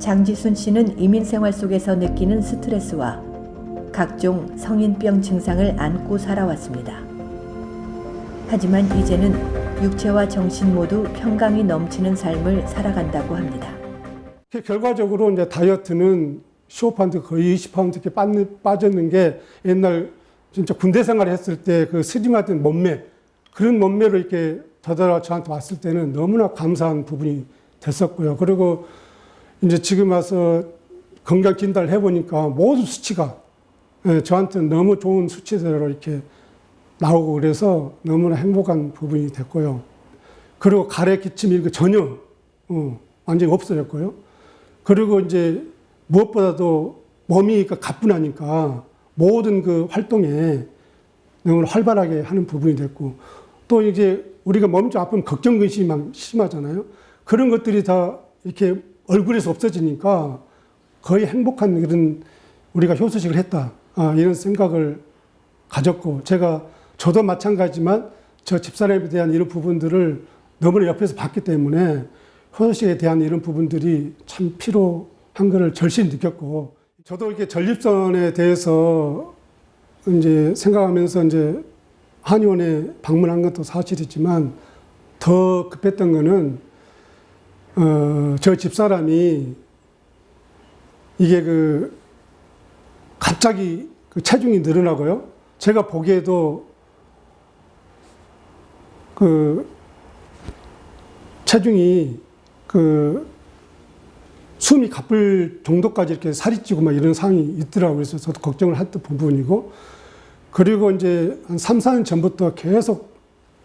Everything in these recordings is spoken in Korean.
장지순 씨는 이민 생활 속에서 느끼는 스트레스와 각종 성인병 증상을 안고 살아왔습니다. 하지만 이제는 육체와 정신 모두 평강이 넘치는 삶을 살아간다고 합니다. 결과적으로 이제 다이어트는 15% 거의 20% 이렇게 빠졌는 게 옛날 진짜 군대 생활을 했을 때 그 스림화된 몸매, 그런 몸매로 이렇게 되돌아 저한테 왔을 때는 너무나 감사한 부분이 됐었고요. 그리고 이제 지금 와서 건강 진단을 해보니까 모든 수치가 저한테는 너무 좋은 수치대로 이렇게 나오고 그래서 너무나 행복한 부분이 됐고요. 그리고 가래 기침이 전혀 완전히 없어졌고요. 그리고 이제 무엇보다도 몸이 가뿐하니까 모든 그 활동에 너무 활발하게 하는 부분이 됐고, 또 이제 우리가 몸이 좀 아프면 걱정 근심이 막 심하잖아요. 그런 것들이 다 이렇게 얼굴에서 없어지니까 거의 행복한 그런 우리가 효소식을 했다, 이런 생각을 가졌고, 저도 마찬가지지만 저 집사람에 대한 이런 부분들을 너무나 옆에서 봤기 때문에 효소식에 대한 이런 부분들이 참 필요한 것을 절실히 느꼈고, 저도 이렇게 전립선에 대해서 이제 생각하면서 이제 한의원에 방문한 것도 사실이지만 더 급했던 거는 저 집사람이 이게 갑자기 체중이 늘어나고요. 제가 보기에도 체중이 숨이 가쁠 정도까지 이렇게 살이 찌고 막 이런 상황이 있더라고요. 그래서 저도 걱정을 했던 부분이고, 그리고 이제 한 3, 4년 전부터 계속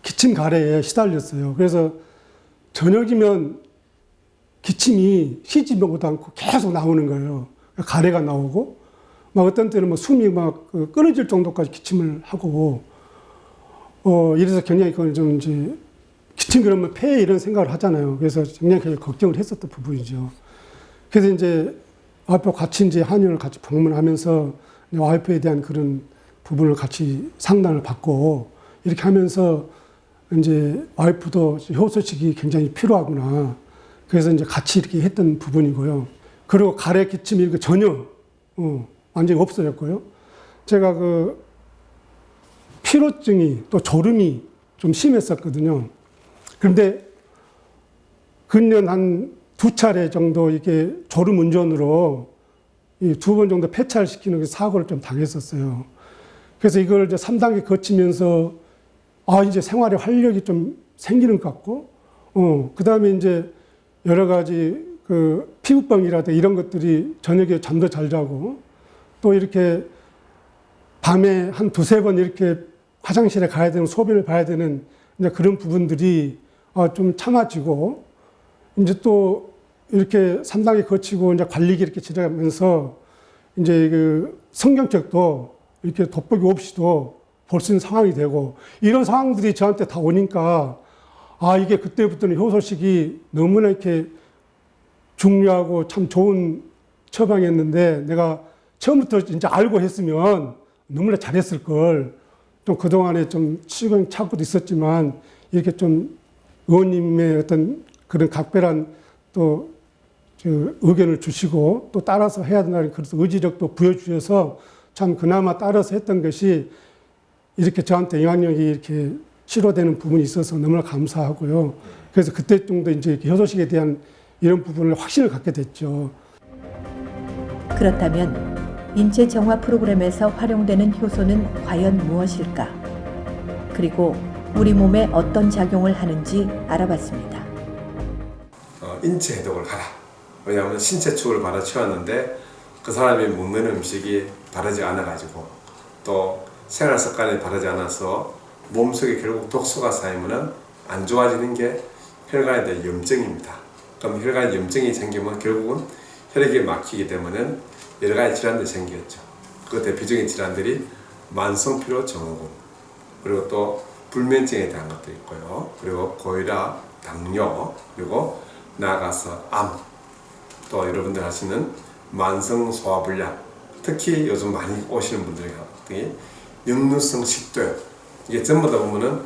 기침 가래에 시달렸어요. 그래서 저녁이면 기침이 쉬지도 않고 계속 나오는 거예요. 가래가 나오고, 막 어떤 때는 뭐 숨이 막 끊어질 정도까지 기침을 하고, 이래서 굉장히 그건 좀 이제 기침 그러면 폐에 이런 생각을 하잖아요. 그래서 굉장히 걱정을 했었던 부분이죠. 그래서 이제 와이프와 같이 이제 한의원을 같이 방문하면서 와이프에 대한 그런 부분을 같이 상담을 받고 이렇게 하면서 이제 와이프도 효소식이 굉장히 필요하구나. 그래서 이제 같이 이렇게 했던 부분이고요. 그리고 가래 기침이 전혀 완전히 없어졌고요. 제가 피로증이 또 졸음이 좀 심했었거든요. 그런데 근년 한 2차례 정도 이게 졸음 운전으로 2번 정도 폐차시키는 사고를 좀 당했었어요. 그래서 이걸 이제 3단계 거치면서 이제 생활에 활력이 좀 생기는 것 같고, 그 다음에 이제 여러 가지 피부병이라든가 이런 것들이 저녁에 잠도 잘 자고, 또 이렇게 밤에 한 2-3번 이렇게 화장실에 가야 되는, 소변을 봐야 되는 이제 그런 부분들이 좀 참아지고, 이제 또 이렇게 3단계 거치고 이제 관리기 이렇게 지나가면서 이제 성경책도 이렇게 돋보기 없이도 볼 수 있는 상황이 되고, 이런 상황들이 저한테 다 오니까 이게 그때부터는 효소식이 너무나 이렇게 중요하고 참 좋은 처방이었는데, 내가 처음부터 진짜 알고 했으면 너무나 잘했을 걸. 좀 그동안에 좀 시행착오도 있었지만 이렇게 좀 의원님의 어떤 그런 각별한 또 의견을 주시고 또 따라서 해야 된다는 그런 의지력도 부여주셔서 참 그나마 따라서 했던 것이 이렇게 저한테 영향력이 이렇게 치료되는 부분이 있어서 너무나 감사하고요. 그래서 그때 정도 이제 효소식에 대한 이런 부분을 확신을 갖게 됐죠. 그렇다면 인체 정화 프로그램에서 활용되는 효소는 과연 무엇일까? 그리고 우리 몸에 어떤 작용을 하는지 알아봤습니다. 인체 해독을 가라. 왜냐하면 신체 축을 받아 채웠는데 그 사람이 먹는 음식이 바르지 않아가지고 또 생활 습관이 바르지 않아서 몸속에 결국 독소가 쌓이면 안 좋아지는 게 혈관에 대한 염증입니다. 그럼 혈관에 염증이 생기면 결국은 혈액이 막히기 때문에 여러 가지 질환들이 생기겠죠. 그 대표적인 질환들이 만성피로증후군, 그리고 또 불면증에 대한 것도 있고요. 그리고 고혈압, 당뇨, 그리고 나아가서 암, 또 여러분들 하시는 만성소화불량, 특히 요즘 많이 오시는 분들이 역류성 식도염, 이게 전부 다 보면은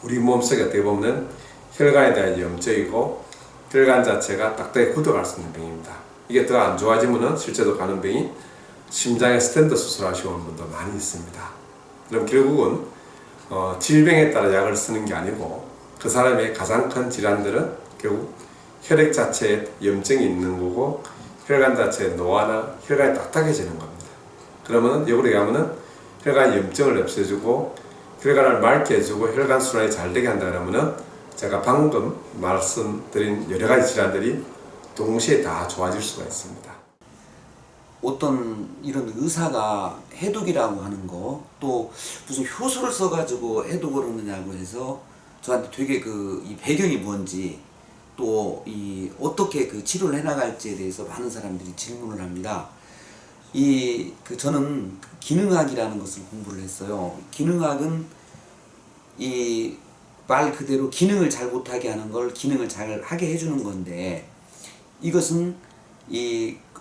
우리 몸속에 어떻게 보면 혈관에 대한 염증이고 혈관 자체가 딱딱히 굳어갈 수 있는 병입니다. 이게 더 안 좋아지면은 실제로 가는 병이 심장에 스텐트 수술하시는 분도 많이 있습니다. 그럼 결국은 질병에 따라 약을 쓰는 게 아니고 그 사람의 가장 큰 질환들은 결국 혈액 자체에 염증이 있는 거고 혈관 자체의 노화나 혈관이 딱딱해지는 겁니다. 그러면 역으로 얘기하면은 혈관 염증을 없애주고 혈관을 맑게 해주고 혈관 순환이 잘 되게 한다 그러면은 제가 방금 말씀드린 여러 가지 질환들이 동시에 다 좋아질 수가 있습니다. 어떤 이런 의사가 해독이라고 하는 거, 또 무슨 효소를 써가지고 해독을 하느냐고 해서 저한테 되게 이 배경이 뭔지, 또 어떻게 그 치료를 해나갈지에 대해서 많은 사람들이 질문을 합니다. 저는 기능학이라는 것을 공부를 했어요. 기능학은 말 그대로 기능을 잘 못하게 하는 걸 기능을 잘 하게 해주는 건데, 이것은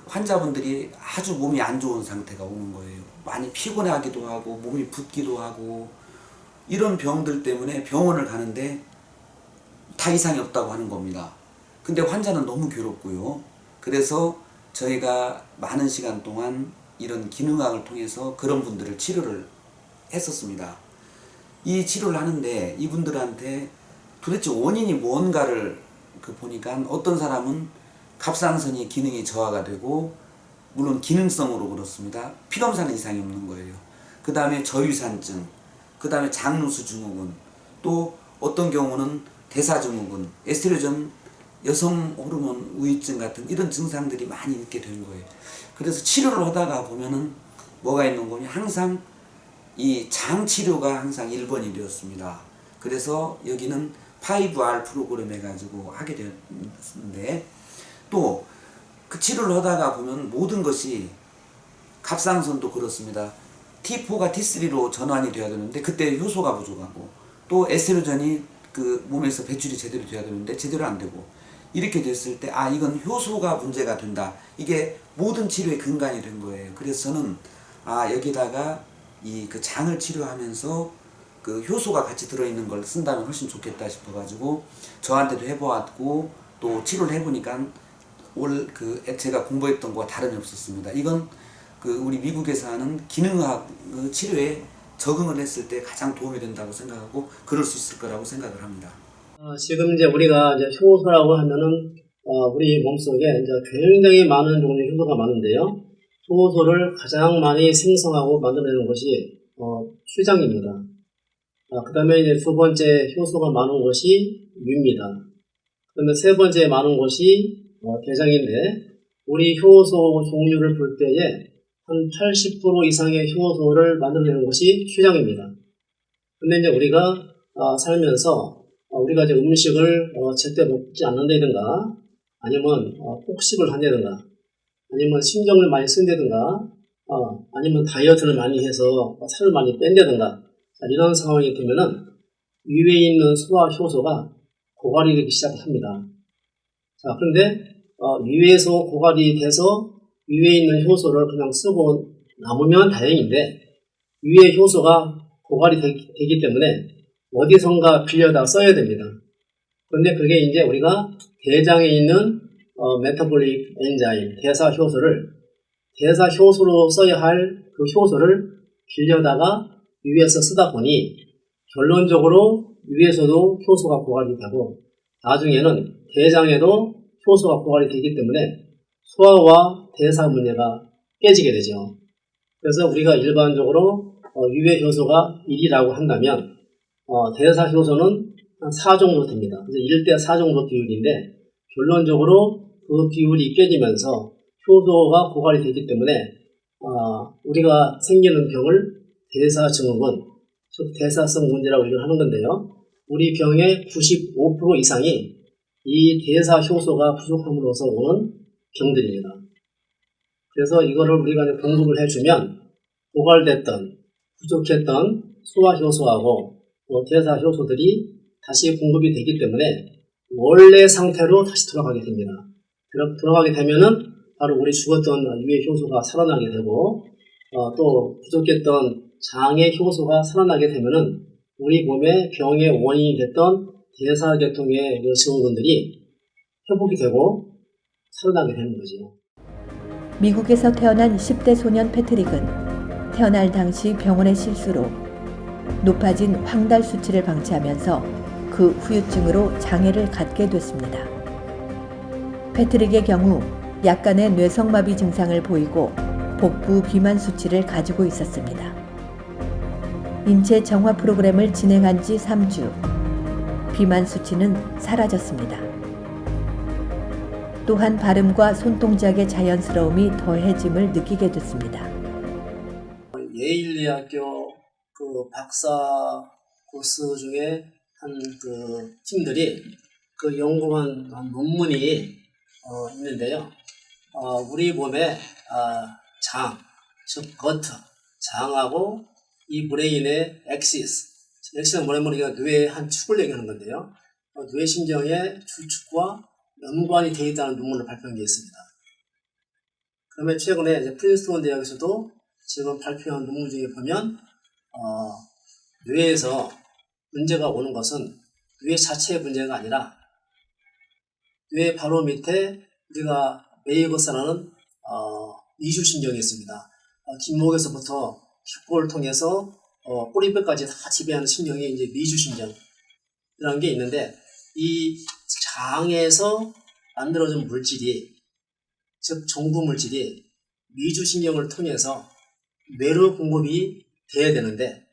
환자분들이 아주 몸이 안 좋은 상태가 오는 거예요. 많이 피곤하기도 하고 몸이 붓기도 하고 이런 병들 때문에 병원을 가는데 다 이상이 없다고 하는 겁니다. 근데 환자는 너무 괴롭고요. 그래서 저희가 많은 시간 동안 이런 기능학을 통해서 그런 분들을 치료를 했었습니다. 이 치료를 하는데 이분들한테 도대체 원인이 뭔가를 보니까 어떤 사람은 갑상선이 기능이 저하가 되고, 물론 기능성으로 그렇습니다. 피검사는 이상이 없는 거예요. 그 다음에 저유산증, 그 다음에 장누수 증후군, 또 어떤 경우는 대사증후군, 에스트로겐 여성 호르몬 우위증 같은 이런 증상들이 많이 있게 된 거예요. 그래서 치료를 하다가 보면은 뭐가 있는 거냐, 항상 이 장 치료가 항상 1번이 되었습니다. 그래서 여기는 5R 프로그램 해가지고 하게 되었는데, 또 그 치료를 하다가 보면 모든 것이, 갑상선도 그렇습니다. T4가 T3로 전환이 돼야 되는데 그때 효소가 부족하고, 또 에스트로겐이 몸에서 배출이 제대로 돼야 되는데 제대로 안 되고, 이렇게 됐을 때 이건 효소가 문제가 된다. 이게 모든 치료의 근간이 된 거예요. 그래서 저는 여기다가 그 장을 치료하면서 그 효소가 같이 들어있는 걸 쓴다면 훨씬 좋겠다 싶어가지고 저한테도 해보았고, 또 치료를 해보니까 제가 공부했던 거와 다름이 없었습니다. 이건 우리 미국에서 하는 기능학 치료에 적응을 했을 때 가장 도움이 된다고 생각하고 그럴 수 있을 거라고 생각을 합니다. 지금 이제 우리가 효소라고 하면은 우리 몸속에 굉장히 많은 종류의 효소가 많은데요. 효소를 가장 많이 생성하고 만들어내는 것이 췌장입니다. 그 다음에 이제 두 번째 효소가 많은 것이 위입니다. 그 다음에 세 번째 많은 것이 대장인데, 우리 효소 종류를 볼 때에 한 80% 이상의 효소를 만들어내는 것이 췌장입니다. 근데 이제 우리가 살면서 우리가 이제 음식을 제때 먹지 않는다든가, 아니면 폭식을 한다든가, 아니면 신경을 많이 쓴다든가, 아니면 다이어트를 많이 해서 살을 많이 뺀다든가, 이런 상황이 되면은 위에 있는 소화 효소가 고갈이 되기 시작합니다. 자, 그런데 위에서 고갈이 돼서 위에 있는 효소를 그냥 쓰고 남으면 다행인데, 위에 효소가 고갈이 되기 때문에 어디선가 빌려다 써야 됩니다. 그런데 그게 이제 우리가 대장에 있는 메타볼릭 엔자임, 대사 효소로 써야 할 그 효소를 빌려다가 위에서 쓰다 보니 결론적으로 위에서도 효소가 고갈이 되고, 나중에는 대장에도 효소가 고갈이 되기 때문에 소화와 대사 문제가 깨지게 되죠. 그래서 우리가 일반적으로 위의 효소가 1이라고 한다면 대사 효소는 한 4 정도 됩니다. 그래서 1대4 정도 비율인데, 결론적으로 그 비율이 깨지면서 효소가 고갈이 되기 때문에 우리가 생기는 병을 대사증후군, 즉 대사성 문제라고 얘기를 하는 건데요. 우리 병의 95% 이상이 이 대사 효소가 부족함으로써 오는 병들입니다. 그래서 이거를 우리가 이제 공급을 해주면 고갈됐던, 부족했던 소화 효소하고 대사 효소들이 다시 공급이 되기 때문에 원래 상태로 다시 돌아가게 됩니다. 돌아가게 되면은 바로 우리 죽었던 위의 효소가 살아나게 되고, 또 부족했던 장의 효소가 살아나게 되면은 우리 몸의 병의 원인이 됐던 대사계통의 증후군들이 회복이 되고 살아나게 되는 거죠. 미국에서 태어난 10대 소년 패트릭은 태어날 당시 병원의 실수로 높아진 황달 수치를 방치하면서 그 후유증으로 장애를 갖게 됐습니다. 패트릭의 경우 약간의 뇌성마비 증상을 보이고 복부 비만 수치를 가지고 있었습니다. 인체 정화 프로그램을 진행한 지 3주, 비만 수치는 사라졌습니다. 또한 발음과 손동작의 자연스러움이 더해짐을 느끼게 됐습니다. 예일대학교 그 박사 코스 중에 한 그 팀들이 그 연구한 논문이 있는데요. 우리 몸의 장, 즉 거트, 장하고 이 브레인의 엑시스는 뭐냐면 우리가 뇌의 한 축을 얘기하는 건데요. 뇌신경의 주축과 연관이 되어 있다는 논문을 발표한 게 있습니다. 그러면 최근에 이제 프린스턴 대학에서도 지금 발표한 논문 중에 보면 뇌에서 문제가 오는 것은 뇌 자체의 문제가 아니라 뇌 바로 밑에 우리가 베이거스라는 이주신경이 있습니다. 뒷목에서부터 귓볼을 통해서 꼬리뼈까지 다 지배하는 신경이 이제 미주신경이라는 게 있는데 이 장에서 만들어진 물질이 즉 정부 물질이 미주신경을 통해서 뇌로 공급이 돼야 되는데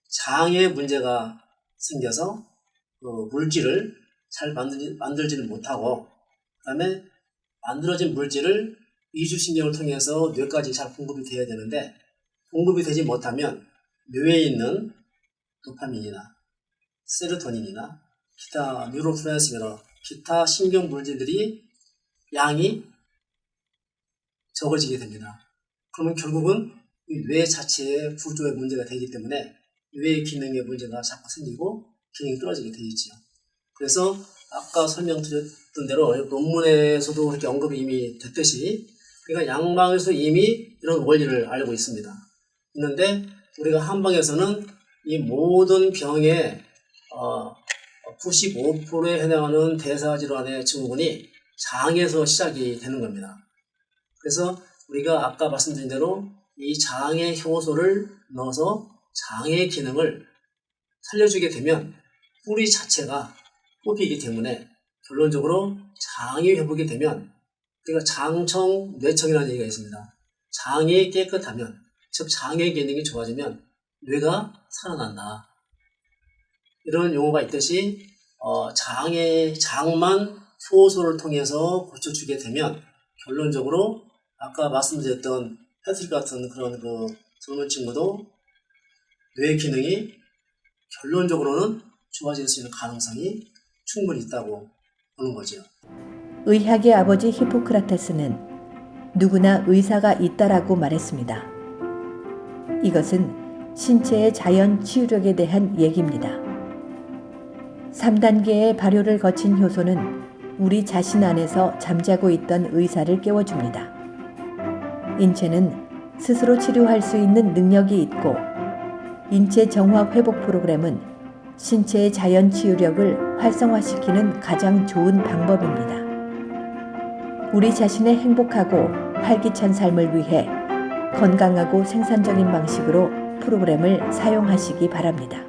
장에 문제가 생겨서 그 물질을 잘 만들지는 못하고 그다음에 만들어진 물질을 미주신경을 통해서 뇌까지 잘 공급이 돼야 되는데 공급이 되지 못하면 뇌에 있는 도파민이나 세로토닌이나 기타 뉴로트랜스미터, 기타 신경 물질들이 양이 적어지게 됩니다. 그러면 결국은 이 뇌 자체의 구조에 문제가 되기 때문에 뇌의 기능에 문제가 자꾸 생기고 기능이 떨어지게 되어 있죠. 그래서 아까 설명드렸던 대로 논문에서도 그렇게 언급이 이미 됐듯이 그러니까 양방에서 이미 이런 원리를 알고 있습니다. 있는데 우리가 한방에서는 이 모든 병의 95%에 해당하는 대사질환의 증후군이 장에서 시작이 되는 겁니다. 그래서 우리가 아까 말씀드린 대로 이 장의 효소를 넣어서 장의 기능을 살려주게 되면 뿌리 자체가 뽑히기 때문에 결론적으로 장이 회복이 되면 우리가 장청, 뇌청이라는 얘기가 있습니다. 장이 깨끗하면 즉 장의 기능이 좋아지면 뇌가 살아난다. 이런 용어가 있듯이 장만 효소를 통해서 고쳐주게 되면 결론적으로 아까 말씀드렸던 패트릭 같은 그런 그 젊은 친구도 뇌 기능이 결론적으로는 좋아질 수 있는 가능성이 충분히 있다고 보는 거죠. 의학의 아버지 히포크라테스는 누구나 의사가 있다라고 말했습니다. 이것은 신체의 자연 치유력에 대한 얘기입니다. 3단계의 발효를 거친 효소는 우리 자신 안에서 잠자고 있던 의사를 깨워줍니다. 인체는 스스로 치료할 수 있는 능력이 있고 인체 정화 회복 프로그램은 신체의 자연 치유력을 활성화시키는 가장 좋은 방법입니다. 우리 자신의 행복하고 활기찬 삶을 위해 건강하고 생산적인 방식으로 프로그램을 사용하시기 바랍니다.